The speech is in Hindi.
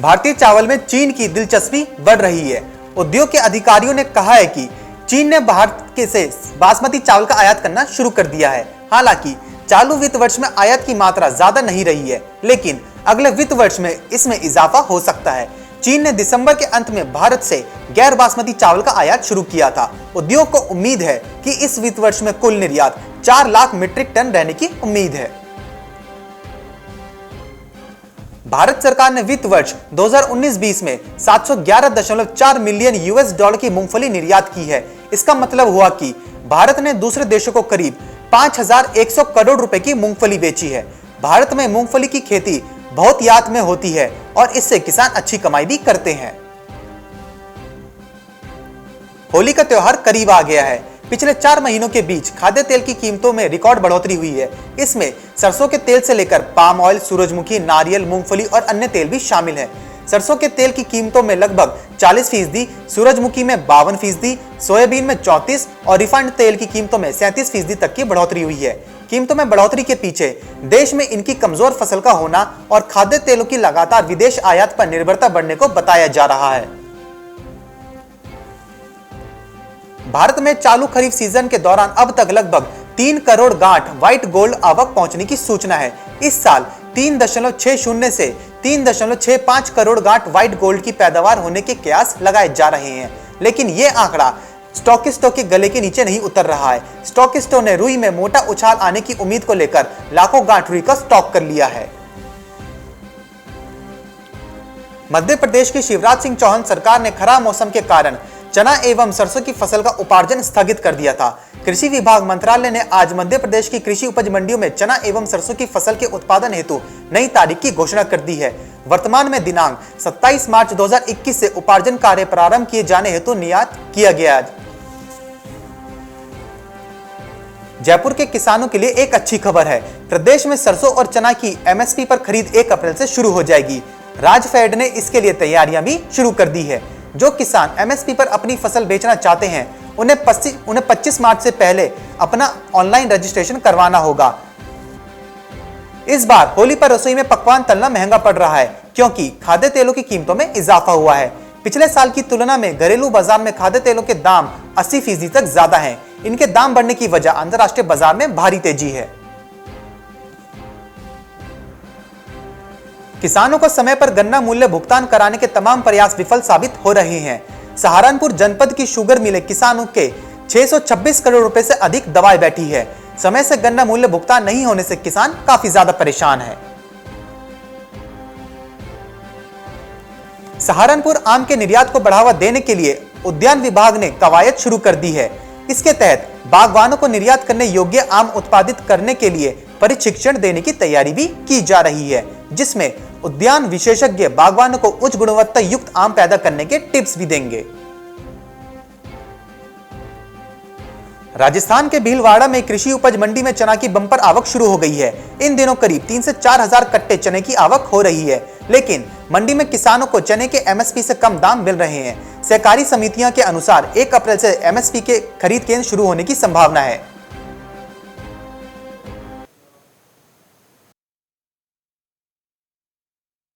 भारतीय चावल में चीन की दिलचस्पी बढ़ रही है। उद्योग के अधिकारियों ने कहा है कि चीन ने भारत से बासमती चावल का आयात करना शुरू कर दिया है। हालांकि चालू वित्त वर्ष में आयात की मात्रा ज्यादा नहीं रही है, लेकिन अगले वित्त वर्ष में इसमें इजाफा हो सकता है। चीन ने दिसंबर के अंत में भारत से गैर बासमती चावल का आयात शुरू किया था। उद्योग को उम्मीद है कि इस वित्त वर्ष में कुल निर्यात 4 लाख मीट्रिक टन रहने की उम्मीद है। भारत सरकार ने वित्त वर्ष 2019-20 में 711.4 मिलियन यूएस डॉलर की मूंगफली निर्यात की है। इसका मतलब हुआ कि भारत ने दूसरे देशों को करीब 5100 करोड़ रुपए की मूंगफली बेची है। भारत में मूंगफली की खेती बहुत यात में होती है और इससे किसान अच्छी कमाई भी करते हैं। होली का त्योहार करीब आ गया है। पिछले 4 महीनों के बीच खाद्य तेल की कीमतों में रिकॉर्ड बढ़ोतरी हुई है। इसमें सरसों के तेल से लेकर पाम ऑयल, सूरजमुखी, नारियल, मूंगफली और अन्य तेल भी शामिल हैं। सरसों के तेल की कीमतों में लगभग 40%, सूरजमुखी में 52%, सोयाबीन में 34% और रिफाइंड तेल की कीमतों में 37% तक की बढ़ोतरी हुई है। कीमतों में बढ़ोतरी के पीछे देश में इनकी कमजोर फसल का होना और खाद्य तेलों की लगातार विदेश आयात पर निर्भरता बढ़ने को बताया जा रहा है। भारत में चालू खरीफ सीजन के दौरान अब तक लगभग 3 करोड़ गांठ व्हाइट गोल्ड आवक पहुंचने की सूचना है। इस साल 3.60 से 3.65 करोड़ गांठ व्हाइट गोल्ड की पैदावार होने के कयास लगाए जा रहे हैं, लेकिन यह आंकड़ा स्टॉकिस्टों के गले के नीचे नहीं उतर रहा है। स्टॉकिस्टों ने रुई में मोटा उछाल आने की उम्मीद को लेकर लाखों गांठ रुई का स्टॉक कर लिया है। मध्य प्रदेश की शिवराज सिंह चौहान सरकार ने खराब मौसम के कारण चना एवं सरसों की फसल का उपार्जन स्थगित कर दिया था। कृषि विभाग मंत्रालय ने आज मध्य प्रदेश की कृषि उपज मंडियों में चना एवं सरसों की फसल के उत्पादन हेतु नई तारीख की घोषणा कर दी है। वर्तमान में दिनांक 27 मार्च 2021 से उपार्जन कार्य प्रारंभ किए जाने हेतु नियत किया गया है। जयपुर के किसानों के लिए एक अच्छी खबर है। प्रदेश में सरसों और चना की एमएसपी पर खरीद 1 अप्रैल से शुरू हो जाएगी। राजफेड ने इसके लिए तैयारियां भी शुरू कर दी है। जो किसान एमएसपी पर अपनी फसल बेचना चाहते हैं उन्हें 25 मार्च से पहले अपना ऑनलाइन रजिस्ट्रेशन करवाना होगा। इस बार होली पर रसोई में पकवान तलना महंगा पड़ रहा है, क्योंकि खाद्य तेलों की कीमतों में इजाफा हुआ है। पिछले साल की तुलना में घरेलू बाजार में खाद्य तेलों के दाम 80% तक ज्यादा हैं। इनके दाम बढ़ने की वजह अंतर्राष्ट्रीय बाजार में भारी तेजी है। किसानों को समय पर गन्ना मूल्य भुगतान कराने के तमाम प्रयास विफल साबित हो रहे हैं। सहारनपुर जनपद की शुगर मिलें किसानों के 626 करोड़ रुपए से अधिक दबाए बैठी है। समय से गन्ना मूल्य भुगतान नहीं होने से किसान काफी ज्यादा परेशान है। सहारनपुर आम के निर्यात को बढ़ावा देने के लिए उद्यान विभाग ने कवायद शुरू कर दी है। इसके तहत बागवानों को निर्यात करने योग्य आम उत्पादित करने के लिए प्रशिक्षण देने की तैयारी भी की जा रही है, जिसमें उद्यान विशेषज्ञ बागवानों को उच्च गुणवत्ता युक्त आम पैदा करने के टिप्स भी देंगे। राजस्थान के भीलवाड़ा में कृषि उपज मंडी में चना की बंपर आवक शुरू हो गई है। इन दिनों करीब 3 से 4 हजार कट्टे चने की आवक हो रही है, लेकिन मंडी में किसानों को चने के एमएसपी से कम दाम मिल रहे हैं। सहकारी समितियों के अनुसार 1 अप्रैल से एमएसपी के खरीद केंद्र शुरू होने की संभावना है।